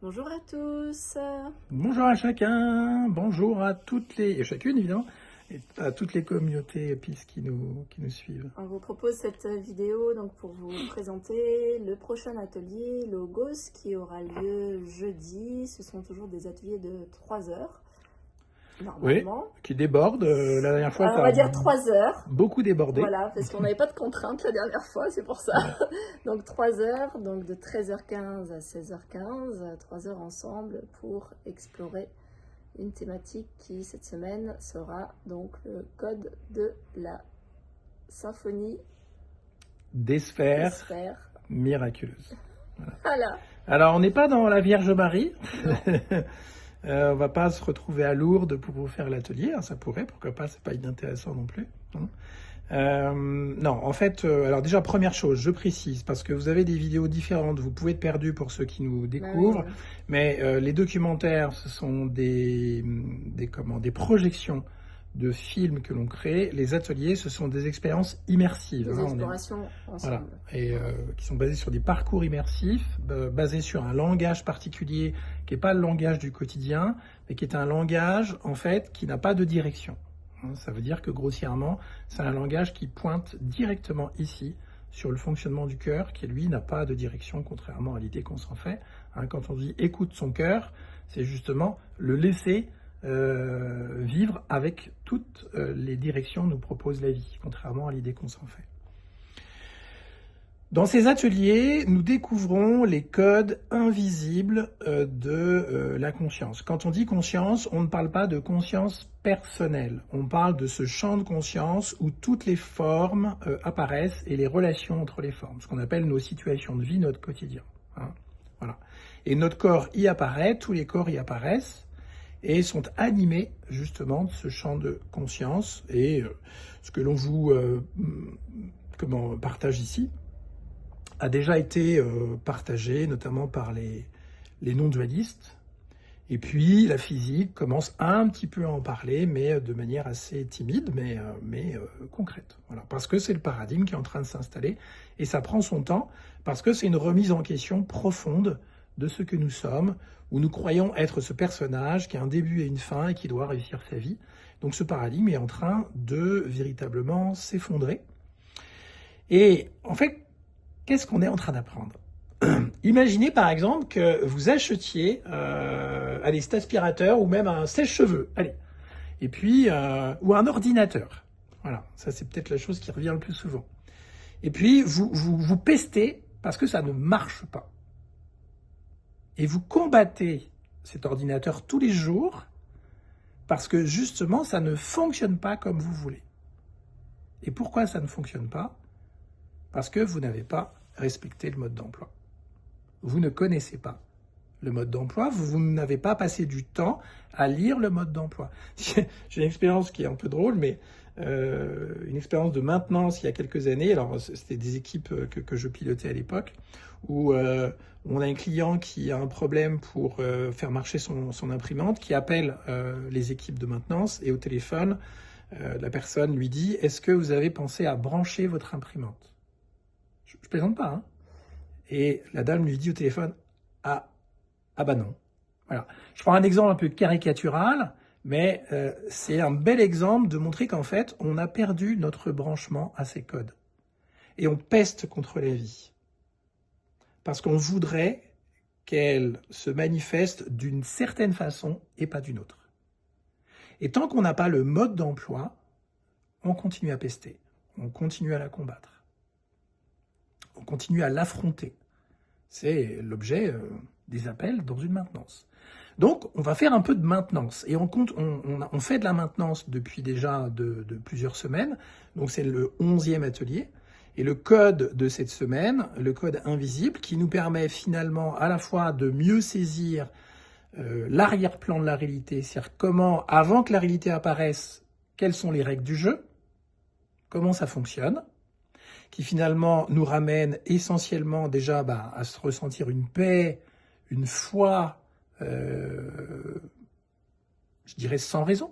Bonjour à tous. Bonjour à chacun, bonjour à toutes les, et chacune évidemment, et à toutes les communautés PIS qui nous suivent. On vous propose cette vidéo donc pour vous présenter le prochain atelier Logos qui aura lieu jeudi. Ce sont toujours des ateliers de 3 heures, Oui, normalement. qui déborde. La dernière fois, Alors, tu on va as dire 3 heures. beaucoup débordé. Voilà, parce qu'on n'avait pas de contraintes la dernière fois, c'est pour ça. Ouais. Donc 3 heures, donc de 13h15 à 16h15, 3 heures ensemble pour explorer une thématique qui, cette semaine, sera donc le code de la symphonie Des des sphères sphères. miraculeuses. Voilà. Alors, on n'est pas dans la Vierge Marie. Non. On va pas se retrouver à Lourdes pour vous faire l'atelier. Ça pourrait, pourquoi pas, c'est pas inintéressant non plus. Non, en fait, alors déjà, première chose, je précise, parce que vous avez des vidéos différentes, vous pouvez être perdu pour ceux qui nous découvrent, Oui. mais les documentaires, ce sont des projections de films que l'on crée. Les ateliers, ce sont des expériences immersives. Des Hein, explorations voilà, ensemble. et qui sont basés sur des parcours immersifs, basés sur un langage particulier qui n'est pas le langage du quotidien, mais qui est un langage, en fait, qui n'a pas de direction. Ça veut dire que grossièrement, c'est un langage qui pointe directement ici sur le fonctionnement du cœur, qui lui n'a pas de direction, contrairement à l'idée qu'on s'en fait. Quand on dit écoute son cœur, c'est justement le laisser vivre avec toutes les directions que nous propose la vie, contrairement à l'idée qu'on s'en fait. Dans ces ateliers, nous découvrons les codes invisibles de la conscience. Quand on dit conscience, on ne parle pas de conscience personnelle. On parle de ce champ de conscience où toutes les formes apparaissent et les relations entre les formes, ce qu'on appelle nos situations de vie, notre quotidien. Voilà. Et notre corps y apparaît, tous les corps y apparaissent et sont animés justement de ce champ de conscience. Et ce que l'on vous partage ici a déjà été partagé, notamment par les non-dualistes. Et puis la physique commence un petit peu à en parler, mais de manière assez timide, mais concrète. Voilà. Parce que c'est le paradigme qui est en train de s'installer, et ça prend son temps, parce que c'est une remise en question profonde de ce que nous sommes, où nous croyons être ce personnage qui a un début et une fin et qui doit réussir sa vie. Donc ce paradigme est en train de véritablement s'effondrer. Et en fait, qu'est-ce qu'on est en train d'apprendre? Imaginez par exemple que vous achetiez cet aspirateur ou même un sèche-cheveux, allez, et puis ou un ordinateur. Voilà, ça c'est peut-être la chose qui revient le plus souvent. Et puis vous pestez parce que ça ne marche pas. Et vous combattez cet ordinateur tous les jours parce que justement ça ne fonctionne pas comme vous voulez. Et pourquoi ça ne fonctionne pas? Parce que vous n'avez pas respecté le mode d'emploi. Vous ne connaissez pas le mode d'emploi, vous n'avez pas passé du temps à lire le mode d'emploi. J'ai une expérience qui est un peu drôle, mais une expérience de maintenance il y a quelques années. Alors, c'était des équipes que je pilotais à l'époque, où on a un client qui a un problème pour faire marcher son imprimante, qui appelle les équipes de maintenance, et au téléphone, la personne lui dit « Est-ce que vous avez pensé à brancher votre imprimante ?» Je plaisante pas, hein. Et la dame lui dit au téléphone « Ah bah non. » Voilà. Je prends un exemple un peu caricatural, mais c'est un bel exemple de montrer qu'en fait, on a perdu notre branchement à ces codes. Et on peste contre la vie. Parce qu'on voudrait qu'elle se manifeste d'une certaine façon et pas d'une autre. Et tant qu'on n'a pas le mode d'emploi, on continue à pester. On continue à la combattre. On continue à l'affronter. C'est l'objet des appels dans une maintenance. Donc, on va faire un peu de maintenance. Et on fait de la maintenance depuis déjà de plusieurs semaines. Donc, c'est le 11e atelier. Et le code de cette semaine, le code invisible, qui nous permet finalement à la fois de mieux saisir l'arrière-plan de la réalité, c'est-à-dire comment, avant que la réalité apparaisse, quelles sont les règles du jeu, comment ça fonctionne, qui finalement nous ramène essentiellement déjà à se ressentir une paix, une foi, je dirais sans raison,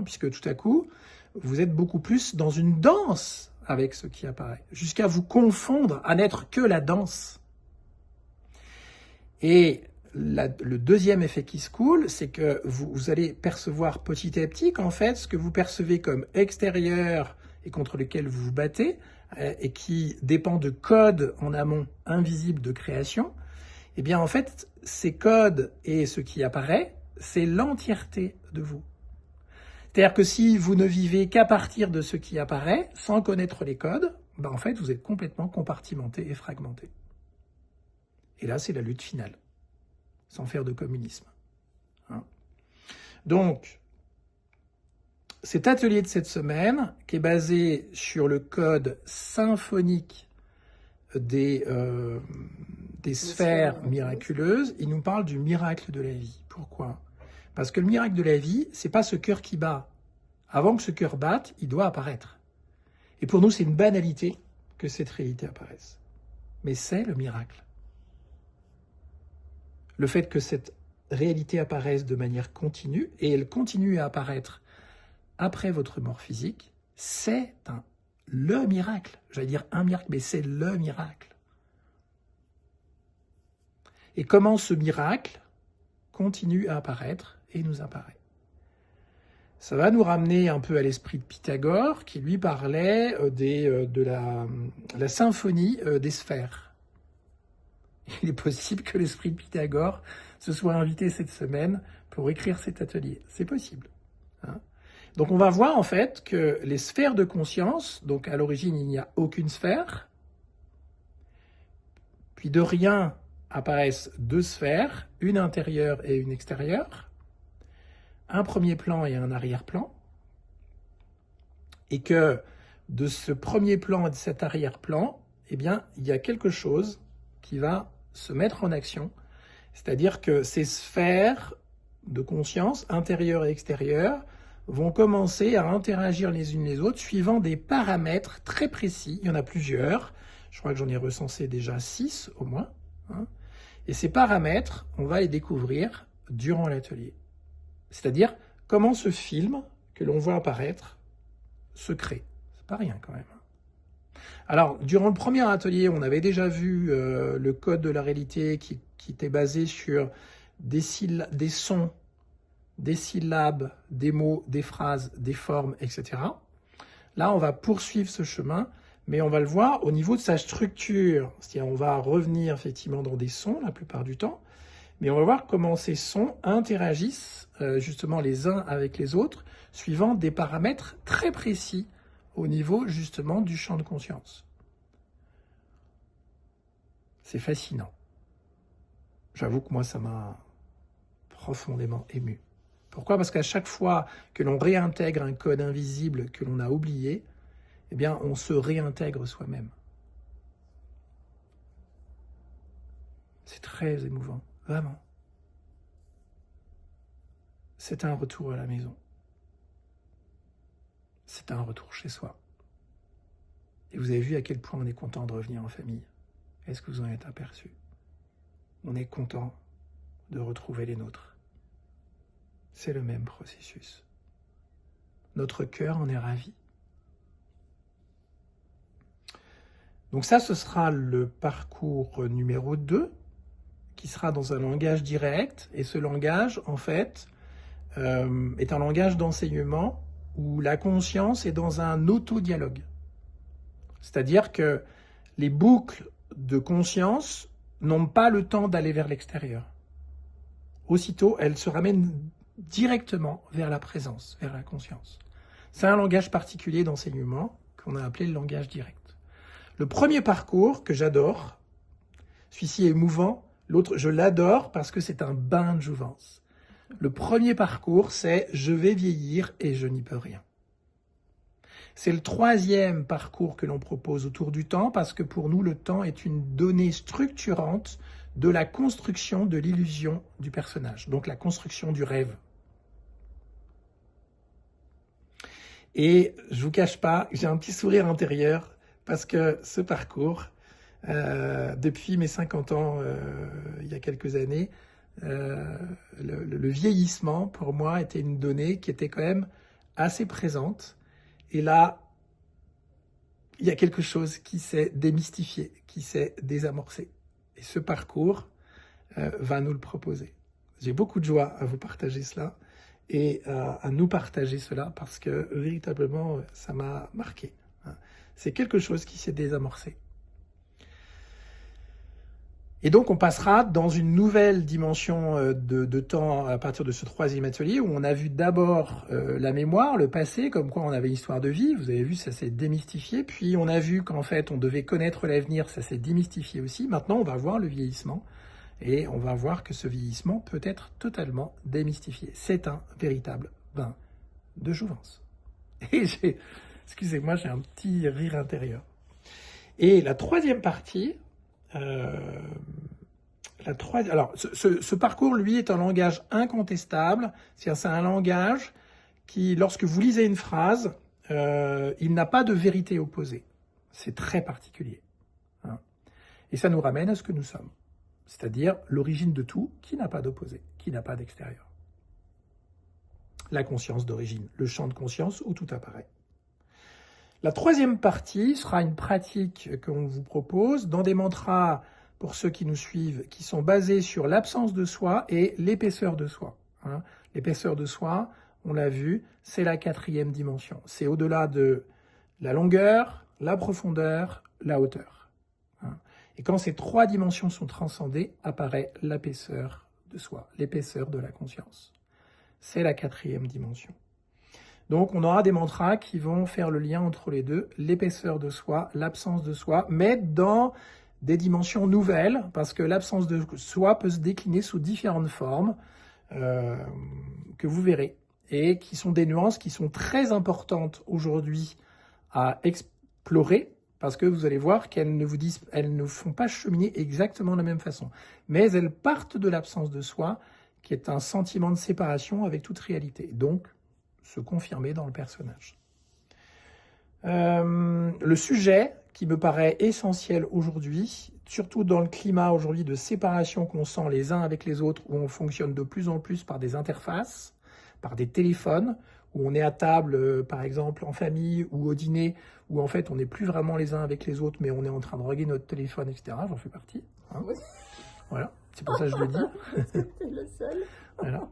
puisque tout à coup, vous êtes beaucoup plus dans une danse avec ce qui apparaît, jusqu'à vous confondre à n'être que la danse. Et le deuxième effet qui se coule, c'est que vous allez percevoir petit à petit qu'en fait, ce que vous percevez comme extérieur et contre lequel vous vous battez, et qui dépend de codes en amont invisibles de création, eh bien en fait, ces codes et ce qui apparaît, c'est l'entièreté de vous. C'est-à-dire que si vous ne vivez qu'à partir de ce qui apparaît, sans connaître les codes, en fait, vous êtes complètement compartimenté et fragmenté. Et là, c'est la lutte finale, sans faire de communisme. Hein. Donc, cet atelier de cette semaine, qui est basé sur le code symphonique des sphères miraculeuses, il nous parle du miracle de la vie. Pourquoi ? Parce que le miracle de la vie, c'est pas ce cœur qui bat. Avant que ce cœur batte, il doit apparaître. Et pour nous, c'est une banalité que cette réalité apparaisse. Mais c'est le miracle. Le fait que cette réalité apparaisse de manière continue, et elle continue à apparaître après votre mort physique, c'est le miracle. J'allais dire un miracle, mais c'est le miracle. Et comment ce miracle continue à apparaître et nous apparaît. Ça va nous ramener un peu à l'esprit de Pythagore, qui lui parlait de la symphonie des sphères. Il est possible que l'esprit de Pythagore se soit invité cette semaine pour écrire cet atelier. C'est possible. Hein. Donc on va voir en fait que les sphères de conscience, donc à l'origine il n'y a aucune sphère, puis de rien apparaissent deux sphères, une intérieure et une extérieure, un premier plan et un arrière-plan, et que de ce premier plan et de cet arrière-plan, eh bien, il y a quelque chose qui va se mettre en action, c'est-à-dire que ces sphères de conscience, intérieure et extérieure, vont commencer à interagir les unes les autres suivant des paramètres très précis. Il y en a plusieurs, je crois que j'en ai recensé déjà 6 au moins, hein. Et ces paramètres, on va les découvrir durant l'atelier. C'est-à-dire comment ce film que l'on voit apparaître se crée. C'est pas rien quand même. Alors, durant le premier atelier, on avait déjà vu le code de la réalité qui était basé sur des sons, des syllabes, des mots, des phrases, des formes, etc. Là, on va poursuivre ce chemin, mais on va le voir au niveau de sa structure. C'est-à-dire, on va revenir effectivement dans des sons la plupart du temps, mais on va voir comment ces sons interagissent justement les uns avec les autres, suivant des paramètres très précis au niveau justement du champ de conscience. C'est fascinant. J'avoue que moi, ça m'a profondément ému. Pourquoi ? Parce qu'à chaque fois que l'on réintègre un code invisible que l'on a oublié, eh bien, on se réintègre soi-même. C'est très émouvant, vraiment. C'est un retour à la maison. C'est un retour chez soi. Et vous avez vu à quel point on est content de revenir en famille. Est-ce que vous en êtes aperçu ? On est content de retrouver les nôtres. C'est le même processus. Notre cœur en est ravi. Donc ça, ce sera le parcours numéro 2, qui sera dans un langage direct. Et ce langage, en fait, est un langage d'enseignement où la conscience est dans un autodialogue. C'est-à-dire que les boucles de conscience n'ont pas le temps d'aller vers l'extérieur. Aussitôt, elles se ramènent directement vers la présence, vers la conscience. C'est un langage particulier d'enseignement qu'on a appelé le langage direct. Le premier parcours que j'adore, celui-ci est émouvant, l'autre je l'adore parce que c'est un bain de jouvence. Le premier parcours, c'est « je vais vieillir et je n'y peux rien ». C'est le troisième parcours que l'on propose autour du temps parce que pour nous, le temps est une donnée structurante de la construction de l'illusion du personnage, donc la construction du rêve. Et je vous cache pas, j'ai un petit sourire intérieur parce que ce parcours, depuis mes 50 ans, il y a quelques années, le vieillissement, pour moi, était une donnée qui était quand même assez présente. Et là, il y a quelque chose qui s'est démystifié, qui s'est désamorcé. Et ce parcours va nous le proposer. J'ai beaucoup de joie à vous partager cela et à nous partager cela parce que véritablement, ça m'a marqué. C'est quelque chose qui s'est désamorcé. Et donc, on passera dans une nouvelle dimension de temps à partir de ce troisième atelier où on a vu d'abord la mémoire, le passé, comme quoi on avait l'histoire de vie. Vous avez vu, ça s'est démystifié. Puis, on a vu qu'en fait, on devait connaître l'avenir, ça s'est démystifié aussi. Maintenant, on va voir le vieillissement et on va voir que ce vieillissement peut être totalement démystifié. C'est un véritable bain de jouvence. Et excusez-moi, j'ai un petit rire intérieur. Et la troisième partie... Alors, ce parcours, lui, est un langage incontestable. C'est un langage qui, lorsque vous lisez une phrase, il n'a pas de vérité opposée. C'est très particulier. Hein. Et ça nous ramène à ce que nous sommes. C'est-à-dire l'origine de tout qui n'a pas d'opposé, qui n'a pas d'extérieur. La conscience d'origine, le champ de conscience où tout apparaît. La troisième partie sera une pratique qu'on vous propose dans des mantras, pour ceux qui nous suivent, qui sont basés sur l'absence de soi et l'épaisseur de soi. Hein. L'épaisseur de soi, on l'a vu, c'est la quatrième dimension. C'est au-delà de la longueur, la profondeur, la hauteur. Hein. Et quand ces trois dimensions sont transcendées, apparaît l'épaisseur de soi, l'épaisseur de la conscience. C'est la quatrième dimension. Donc, on aura des mantras qui vont faire le lien entre les deux, l'épaisseur de soi, l'absence de soi, mais dans des dimensions nouvelles, parce que l'absence de soi peut se décliner sous différentes formes que vous verrez, et qui sont des nuances qui sont très importantes aujourd'hui à explorer, parce que vous allez voir qu'elles ne font pas cheminer exactement de la même façon, mais elles partent de l'absence de soi, qui est un sentiment de séparation avec toute réalité. Donc, se confirmer dans le personnage. Le sujet qui me paraît essentiel aujourd'hui, surtout dans le climat aujourd'hui de séparation qu'on sent les uns avec les autres, où on fonctionne de plus en plus par des interfaces, par des téléphones, où on est à table, par exemple, en famille ou au dîner, où en fait on n'est plus vraiment les uns avec les autres, mais on est en train de regarder notre téléphone, etc. J'en fais partie. Hein. Oui. Voilà, c'est pour ça que je le dis. C'était le seul. Voilà.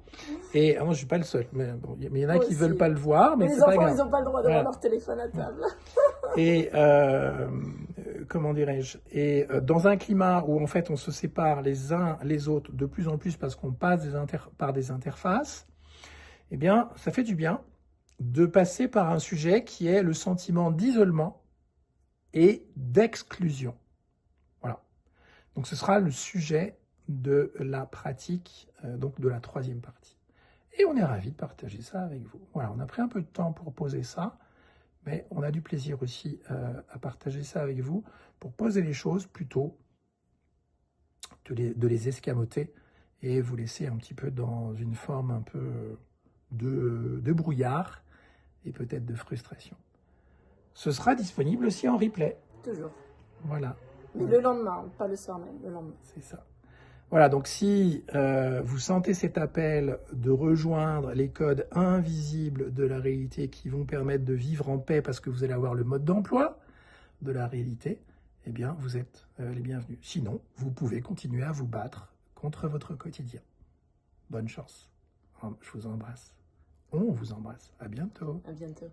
Et moi, je ne suis pas le seul. Mais bon, il y en a qui ne veulent pas le voir, mais c'est pas grave. Les enfants, ils n'ont pas le droit d'avoir leur téléphone à table. Et comment dirais-je? Et dans un climat où en fait on se sépare les uns les autres de plus en plus parce qu'on passe par des interfaces, eh bien, ça fait du bien de passer par un sujet qui est le sentiment d'isolement et d'exclusion. Voilà. Donc, ce sera le sujet de la pratique, donc de la troisième partie. Et on est ravis de partager ça avec vous. Voilà, on a pris un peu de temps pour poser ça, mais on a du plaisir aussi à partager ça avec vous pour poser les choses plutôt de les escamoter et vous laisser un petit peu dans une forme un peu de brouillard et peut-être de frustration. Ce sera disponible aussi en replay. Toujours. Voilà. Mais le lendemain, pas le soir même, le lendemain. C'est ça. Voilà, donc si vous sentez cet appel de rejoindre les codes invisibles de la réalité qui vont permettre de vivre en paix parce que vous allez avoir le mode d'emploi de la réalité, eh bien, vous êtes les bienvenus. Sinon, vous pouvez continuer à vous battre contre votre quotidien. Bonne chance. Je vous embrasse. On vous embrasse. À bientôt. À bientôt.